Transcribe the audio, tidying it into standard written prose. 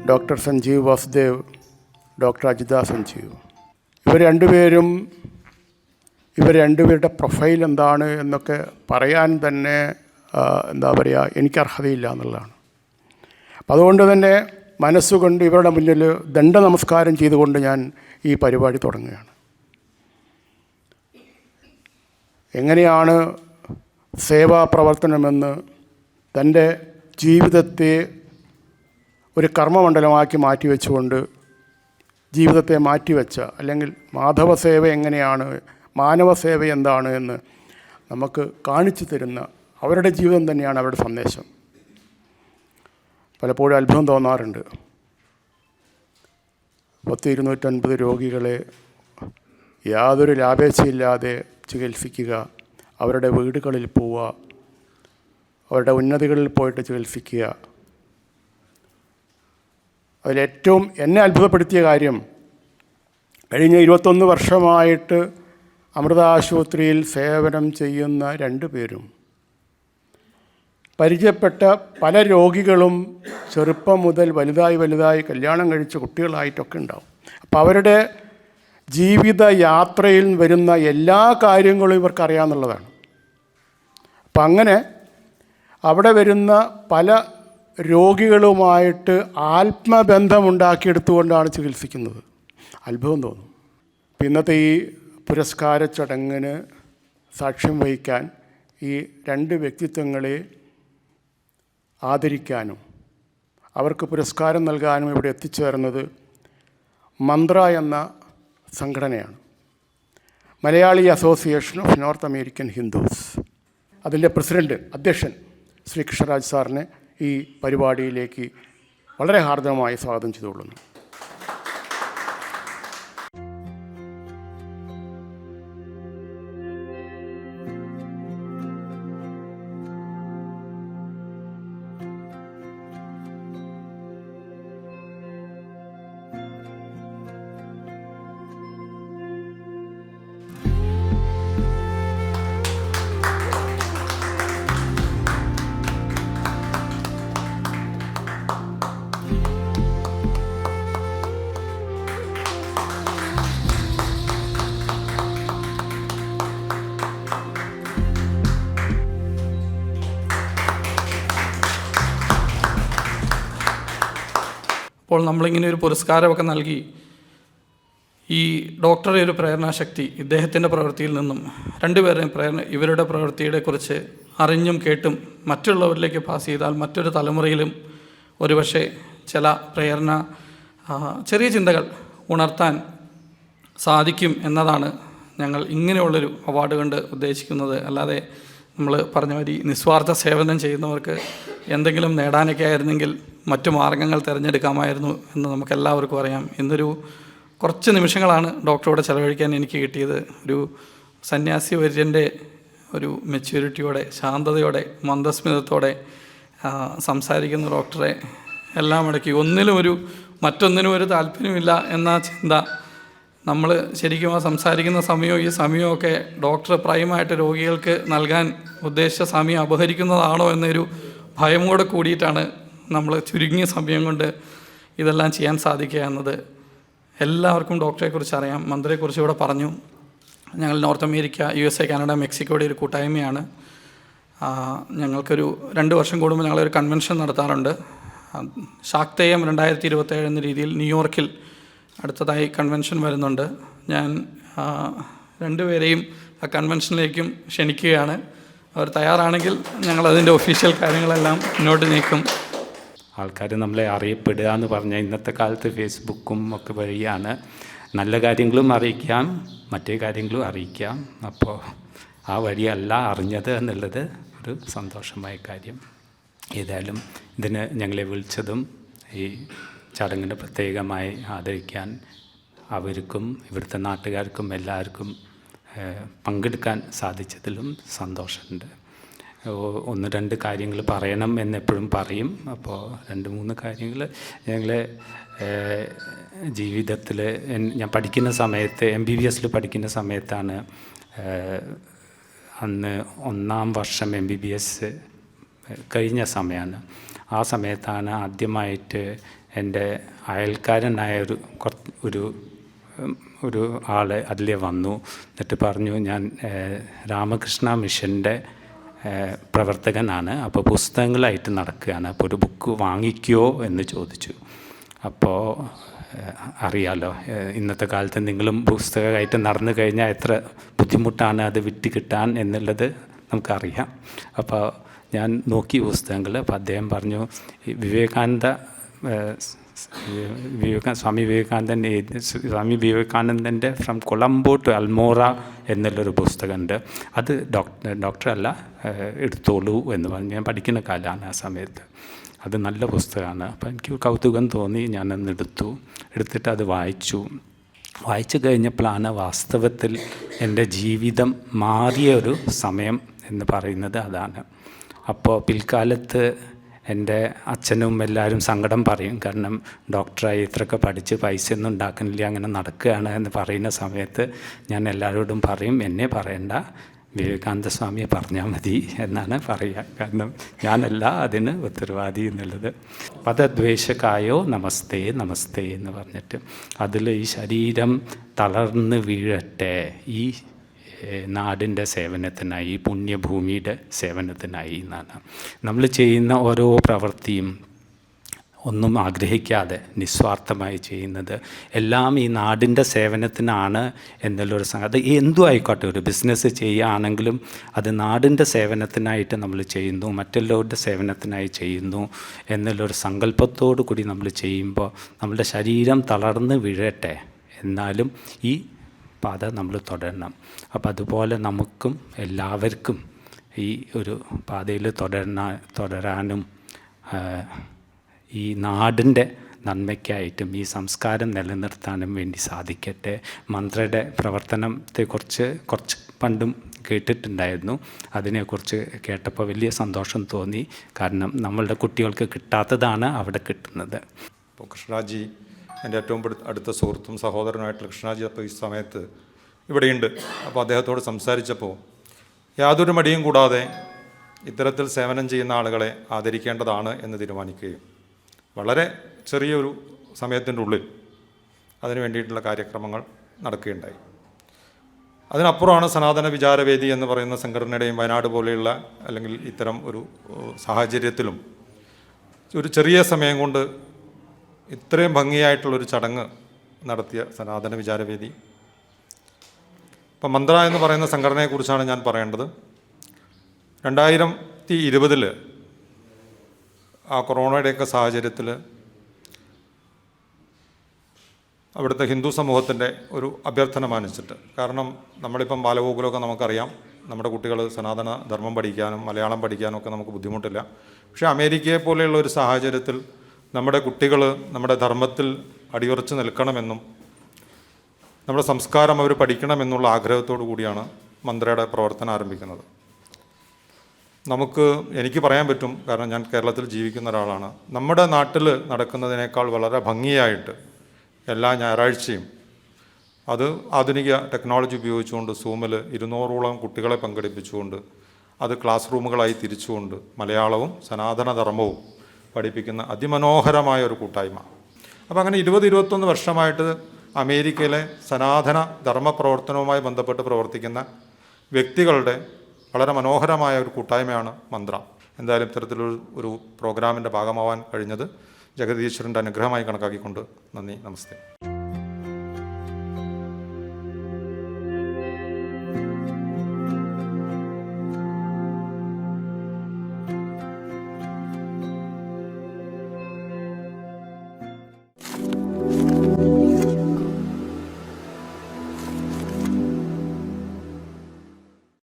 Doctor Sanjeev Vasudev, doctor Ajitha Sanjeev. ഇവർ രണ്ടുപേരുടെ profile എന്താണ് എന്നൊക്കെ പറയാൻ തന്നെ എനിക്ക് അർഹതയില്ല എന്നുള്ളതാണ്. അപ്പം അതുകൊണ്ട് തന്നെ മനസ്സുകൊണ്ട് ഇവരുടെ മുന്നിൽ ദണ്ഡ നമസ്കാരം ചെയ്തുകൊണ്ട് ഞാൻ ഈ പരിപാടി തുടങ്ങുകയാണ്. എങ്ങനെയാണ് സേവാ പ്രവർത്തനമെന്ന് തൻ്റെ ജീവിതത്തെ ഒരു കർമ്മമണ്ഡലമാക്കി മാറ്റിവെച്ചുകൊണ്ട് ജീവിതത്തെ മാറ്റിവെച്ച, അല്ലെങ്കിൽ മാധവസേവ എങ്ങനെയാണ്, മാനവസേവ എന്താണ് എന്ന് നമുക്ക് കാണിച്ചു തരുന്ന അവരുടെ ജീവിതം തന്നെയാണ് അവരുടെ സന്ദേശം. പലപ്പോഴും അത്ഭുതം തോന്നാറുണ്ട്. 250 രോഗികളെ യാതൊരു ലാഭേച്ഛയില്ലാതെ ചികിത്സിക്കുക, അവരുടെ വീടുകളിൽ പോവുക, അവരുടെ ഉന്നതികളിൽ പോയിട്ട് ചികിത്സിക്കുക. അതിലേറ്റവും എന്നെ അത്ഭുതപ്പെടുത്തിയ കാര്യം, കഴിഞ്ഞ 21 വർഷമായിട്ട് അമൃത ആശുപത്രിയിൽ സേവനം ചെയ്യുന്ന 2 പേരും പരിചയപ്പെട്ട പല രോഗികളും ചെറുപ്പം മുതൽ വലുതായി കല്യാണം കഴിച്ച കുട്ടികളായിട്ടൊക്കെ ഉണ്ടാവും. അപ്പോൾ അവരുടെ ജീവിത യാത്രയിൽ വരുന്ന എല്ലാ കാര്യങ്ങളും ഇവർക്കറിയാമെന്നുള്ളതാണ്. അപ്പം അങ്ങനെ അവിടെ വരുന്ന പല രോഗികളുമായിട്ട് ആത്മബന്ധമുണ്ടാക്കിയെടുത്തുകൊണ്ടാണ് ചികിത്സിക്കുന്നത്. അത്ഭുതം തോന്നും. ഇന്നത്തെ ഈ പുരസ്കാര ചടങ്ങിന് സാക്ഷ്യം വഹിക്കാൻ ഈ 2 വ്യക്തിത്വങ്ങളെ ആദരിക്കാനും അവർക്ക് പുരസ്കാരം നൽകാനും ഇവിടെ എത്തിച്ചേർന്നത് മന്ത്ര എന്ന സംഘടനയാണ്, Malayali association of north American Hindus. അതിൻ്റെ അധ്യക്ഷൻ ശ്രീ കൃഷ്ണരാജ് സാറിനെ ഈ പരിപാടിയിലേക്ക് വളരെ ഹാർദവമായി സ്വാഗതം ചെയ്തുകൊള്ളുന്നു. അപ്പോൾ നമ്മളിങ്ങനെ ഒരു പുരസ്കാരമൊക്കെ നൽകി ഈ ഡോക്ടറുടെ ഒരു പ്രേരണാശക്തി ഇദ്ദേഹത്തിൻ്റെ പ്രവൃത്തിയിൽ നിന്നും 2 പേരുടെയും ഇവരുടെ പ്രവൃത്തിയെ കുറിച്ച് അറിഞ്ഞും കേട്ടും മറ്റുള്ളവരിലേക്ക് പാസ് ചെയ്താൽ മറ്റൊരു തലമുറയിലും ഒരുപക്ഷെ ചില ചെറിയ ചിന്തകൾ ഉണർത്താൻ സാധിക്കും എന്നതാണ് ഞങ്ങൾ ഇങ്ങനെയുള്ളൊരു അവാർഡ് കൊണ്ട് ഉദ്ദേശിക്കുന്നത്. അല്ലാതെ നമ്മൾ പറഞ്ഞ മാതിരി നിസ്വാർത്ഥ സേവനം ചെയ്യുന്നവർക്ക് എന്തെങ്കിലും നേടാനൊക്കെ ആയിരുന്നെങ്കിൽ മറ്റു മാർഗങ്ങൾ തിരഞ്ഞെടുക്കാമായിരുന്നു എന്ന് നമുക്കെല്ലാവർക്കും അറിയാം. ഇന്നൊരു കുറച്ച് നിമിഷങ്ങളാണ് ഡോക്ടറോട് ചെലവഴിക്കാൻ എനിക്ക് കിട്ടിയത്. ഒരു സന്യാസി വര്യൻ്റെ ഒരു മെച്യൂരിറ്റിയോടെ, ശാന്തതയോടെ, മന്ദസ്മിതത്തോടെ സംസാരിക്കുന്ന ഡോക്ടറെ എല്ലാം ഇടയ്ക്ക് മറ്റൊന്നിനും ഒരു താല്പര്യമില്ല എന്ന ചിന്ത, നമ്മൾ ശരിക്കും ആ സംസാരിക്കുന്ന സമയവും ഈ സമയമൊക്കെ ഡോക്ടർ പ്രൈമായിട്ട് രോഗികൾക്ക് നൽകാൻ ഉദ്ദേശിച്ച സമയം അപഹരിക്കുന്നതാണോ എന്നൊരു ഭയം കൂടെ കൂടിയിട്ടാണ് നമ്മൾ ചുരുങ്ങിയ സമയം കൊണ്ട് ഇതെല്ലാം ചെയ്യാൻ സാധിക്കുക എന്നത്. എല്ലാവർക്കും ഡോക്ടറെക്കുറിച്ച് അറിയാം, മന്ത്രിയെക്കുറിച്ച് ഇവിടെ പറഞ്ഞു. ഞങ്ങൾ നോർത്ത് അമേരിക്ക, USA, കാനഡ, മെക്സിക്കോയുടെ ഒരു കൂട്ടായ്മയാണ്. ഞങ്ങൾക്കൊരു 2 വർഷം കൂടുമ്പോൾ ഞങ്ങളൊരു കൺവെൻഷൻ നടത്താറുണ്ട്. ശാക്തേയം 2027 എന്ന രീതിയിൽ ന്യൂയോർക്കിൽ അടുത്തതായി കൺവെൻഷൻ വരുന്നുണ്ട്. ഞാൻ 2 പേരെയും ആ കൺവെൻഷനിലേക്കും ക്ഷണിക്കുകയാണ്. അവർ തയ്യാറാണെങ്കിൽ ഞങ്ങളതിൻ്റെ ഒഫീഷ്യൽ കാര്യങ്ങളെല്ലാം മുന്നോട്ട് നീക്കും. ആൾക്കാർ നമ്മളെ അറിയപ്പെടുക എന്ന് പറഞ്ഞാൽ ഇന്നത്തെ കാലത്ത് ഫേസ്ബുക്കും ഒക്കെ വഴിയാണ്. നല്ല കാര്യങ്ങളും അറിയിക്കാം, മറ്റേ കാര്യങ്ങളും അറിയിക്കാം. അപ്പോൾ ആ വഴിയല്ല അറിഞ്ഞത് എന്നുള്ളത് ഒരു സന്തോഷമായ കാര്യം. ഏതായാലും ഇതിന് ഞങ്ങളെ വിളിച്ചതും ഈ ചടങ്ങിന് പ്രത്യേകമായി ആദരിക്കാൻ അവർക്കും ഇവിടുത്തെ നാട്ടുകാർക്കും എല്ലാവർക്കും പങ്കെടുക്കാൻ സാധിച്ചതിലും സന്തോഷമുണ്ട്. 1-2 കാര്യങ്ങൾ പറയണം എന്നെപ്പോഴും പറയും. അപ്പോൾ 2-3 കാര്യങ്ങൾ ഞങ്ങളെ ജീവിതത്തിൽ ഞാൻ പഠിക്കുന്ന സമയത്ത് MBBS പഠിക്കുന്ന സമയത്താണ്, അന്ന് 1-ാം വർഷം MBBS കഴിഞ്ഞ സമയമാണ്. ആ സമയത്താണ് ആദ്യമായിട്ട് എൻ്റെ അയൽക്കാരനായ ഒരു ആൾ അതിൽ വന്നു. എന്നിട്ട് പറഞ്ഞു, ഞാൻ രാമകൃഷ്ണ മിഷൻ്റെ പ്രവർത്തകനാണ്, അപ്പോൾ പുസ്തകങ്ങളായിട്ട് നടക്കുകയാണ്, അപ്പോൾ ഒരു ബുക്ക് വാങ്ങിക്കുമോ എന്ന് ചോദിച്ചു. അപ്പോൾ അറിയാലോ, ഇന്നത്തെ കാലത്ത് നിങ്ങളും പുസ്തകമായിട്ട് നടന്നു കഴിഞ്ഞാൽ എത്ര ബുദ്ധിമുട്ടാണ് അത് വിറ്റ് കിട്ടാൻ എന്നുള്ളത് നമുക്കറിയാം. അപ്പോൾ ഞാൻ നോക്കി പുസ്തകങ്ങൾ. അപ്പോൾ അദ്ദേഹം പറഞ്ഞു, സ്വാമി വിവേകാനന്ദൻ്റെ ഫ്രം കൊളംബോ ടു അൽമോറ എന്നുള്ളൊരു പുസ്തകമുണ്ട്. അത് ഡോക്ടറല്ല, എടുത്തോളൂ എന്ന് പറഞ്ഞ് ഞാൻ പഠിക്കുന്ന കാലമാണ് ആ സമയത്ത്. അത് നല്ല പുസ്തകമാണ്. അപ്പോൾ എനിക്ക് കൗതുകം തോന്നി, ഞാനന്ന് എടുത്തിട്ട് അത് വായിച്ചു കഴിഞ്ഞപ്പോഴാണ് വാസ്തവത്തിൽ എൻ്റെ ജീവിതം മാറിയ ഒരു സമയം എന്ന് പറയുന്നത് അതാണ്. അപ്പോൾ പിൽക്കാലത്ത് എൻ്റെ അച്ഛനും എല്ലാവരും സങ്കടം പറയും. കാരണം ഡോക്ടറായി ഇത്രയൊക്കെ പഠിച്ച് പൈസയൊന്നും ഉണ്ടാക്കുന്നില്ല, അങ്ങനെ നടക്കുകയാണ് എന്ന് പറയുന്ന സമയത്ത് ഞാൻ എല്ലാവരോടും പറയും, എന്നെ പറയണ്ട, വിവേകാനന്ദ സ്വാമിയെ പറഞ്ഞാൽ മതി എന്നാണ് പറയുക. കാരണം ഞാനല്ല അതിന് ഉത്തരവാദി എന്നുള്ളത്. പദദ്വേഷകായോ നമസ്തേ നമസ്തേ എന്ന് പറഞ്ഞിട്ട് അതിൽ ഈ ശരീരം തളർന്ന് വീഴട്ടെ, ഈ നാടിൻ്റെ സേവനത്തിനായി, ഈ പുണ്യഭൂമിയുടെ സേവനത്തിനായി എന്നാണ് നമ്മൾ ചെയ്യുന്ന ഓരോ പ്രവൃത്തിയും. ഒന്നും ആഗ്രഹിക്കാതെ നിസ്വാർത്ഥമായി ചെയ്യുന്നത് എല്ലാം ഈ നാടിൻ്റെ സേവനത്തിനാണ് എന്നുള്ളൊരു അത് എന്തും ആയിക്കോട്ടെ. ഒരു ബിസിനസ് ചെയ്യുകയാണെങ്കിലും അത് നാടിൻ്റെ സേവനത്തിനായിട്ട് നമ്മൾ ചെയ്യുന്നു, മറ്റുള്ളവരുടെ സേവനത്തിനായി ചെയ്യുന്നു എന്നുള്ളൊരു സങ്കല്പത്തോടു കൂടി നമ്മൾ ചെയ്യുമ്പോൾ നമ്മളുടെ ശരീരം തളർന്ന് വീഴട്ടെ, എന്നാലും ഈ പാത നമ്മൾ തുടരണം. അപ്പോൾ അതുപോലെ നമുക്കും എല്ലാവർക്കും ഈ ഒരു പാതയിൽ തുടരാനും ഈ നാടിൻ്റെ നന്മയ്ക്കായിട്ടും ഈ സംസ്കാരം നിലനിർത്താനും വേണ്ടി സാധിക്കട്ടെ. മന്ത്രയുടെ പ്രവർത്തനത്തെക്കുറിച്ച് കുറച്ച് പണ്ടും കേട്ടിട്ടുണ്ടായിരുന്നു. അതിനെക്കുറിച്ച് കേട്ടപ്പോൾ വലിയ സന്തോഷം തോന്നി. കാരണം നമ്മളുടെ കുട്ടികൾക്ക് കിട്ടാത്തതാണ് അവിടെ കിട്ടുന്നത്. ഇപ്പോൾ കൃഷ്ണരാജി എൻ്റെ ഏറ്റവും അടുത്ത സുഹൃത്തും സഹോദരനായിട്ടുള്ള കൃഷ്ണരാജി അപ്പോൾ ഈ സമയത്ത് ഇവിടെയുണ്ട്. അപ്പോൾ അദ്ദേഹത്തോട് സംസാരിച്ചപ്പോൾ യാതൊരു മടിയും കൂടാതെ ഇത്തരത്തിൽ സേവനം ചെയ്യുന്ന ആളുകളെ ആദരിക്കേണ്ടതാണ് എന്ന് തീരുമാനിക്കുകയും വളരെ ചെറിയൊരു സമയത്തിൻ്റെ ഉള്ളിൽ അതിനു വേണ്ടിയിട്ടുള്ള കാര്യക്രമങ്ങൾ നടക്കുകയുണ്ടായി. അതിനപ്പുറമാണ് സനാതന വിചാരവേദി എന്ന് പറയുന്ന സംഘടനയുടെയും വയനാട് പോലെയുള്ള അല്ലെങ്കിൽ ഇത്തരം ഒരു സാഹചര്യത്തിലും ഒരു ചെറിയ സമയം കൊണ്ട് ഇത്രയും ഭംഗിയായിട്ടുള്ളൊരു ചടങ്ങ് നടത്തിയ സനാതന വിചാരവേദി. ഇപ്പം മന്ത്ര എന്ന് പറയുന്ന സംഘടനയെക്കുറിച്ചാണ് ഞാൻ പറയേണ്ടത്. 2020 ആ കൊറോണയുടെയൊക്കെ സാഹചര്യത്തിൽ അവിടുത്തെ ഹിന്ദു സമൂഹത്തിൻ്റെ ഒരു അഭ്യർത്ഥന മാനിച്ചിട്ട്, കാരണം നമ്മളിപ്പം ബാലഗോകുലമൊക്കെ നമുക്കറിയാം, നമ്മുടെ കുട്ടികൾ സനാതന ധർമ്മം പഠിക്കാനും മലയാളം പഠിക്കാനും ഒക്കെ നമുക്ക് ബുദ്ധിമുട്ടില്ല. പക്ഷേ അമേരിക്കയെ പോലെയുള്ള ഒരു സാഹചര്യത്തിൽ നമ്മുടെ കുട്ടികൾ നമ്മുടെ ധർമ്മത്തിൽ അടിയുറച്ച് നിൽക്കണമെന്നും നമ്മുടെ സംസ്കാരം അവർ പഠിക്കണമെന്നുള്ള ആഗ്രഹത്തോടു കൂടിയാണ് മന്ത്രയുടെ പ്രവർത്തനം ആരംഭിക്കുന്നത്. എനിക്ക് പറയാൻ പറ്റും, കാരണം ഞാൻ കേരളത്തിൽ ജീവിക്കുന്ന ഒരാളാണ്, നമ്മുടെ നാട്ടിൽ നടക്കുന്നതിനേക്കാൾ വളരെ ഭംഗിയായിട്ട് എല്ലാ ഞായറാഴ്ചയും അത് ആധുനിക ടെക്നോളജി ഉപയോഗിച്ചുകൊണ്ട് സൂമിൽ 200ഓളം കുട്ടികളെ പങ്കെടുപ്പിച്ചുകൊണ്ട് അത് ക്ലാസ് റൂമുകളായി തിരിച്ചുകൊണ്ട് മലയാളവും സനാതനധർമ്മവും പഠിപ്പിക്കുന്ന അതിമനോഹരമായ ഒരു കൂട്ടായ്മ. അപ്പോൾ അങ്ങനെ 20-21 വർഷമായിട്ട് അമേരിക്കയിലെ സനാതന ധർമ്മ പ്രവർത്തനവുമായി ബന്ധപ്പെട്ട് പ്രവർത്തിക്കുന്ന വ്യക്തികളുടെ വളരെ മനോഹരമായ ഒരു കൂട്ടായ്മയാണ് മന്ത്ര. എന്തായാലും ഇത്തരത്തിലൊരു പ്രോഗ്രാമിൻ്റെ ഭാഗമാവാൻ കഴിഞ്ഞത് ജഗദീശ്വരൻ്റെ അനുഗ്രഹമായി കണക്കാക്കിക്കൊണ്ട് നന്ദി, നമസ്തേ.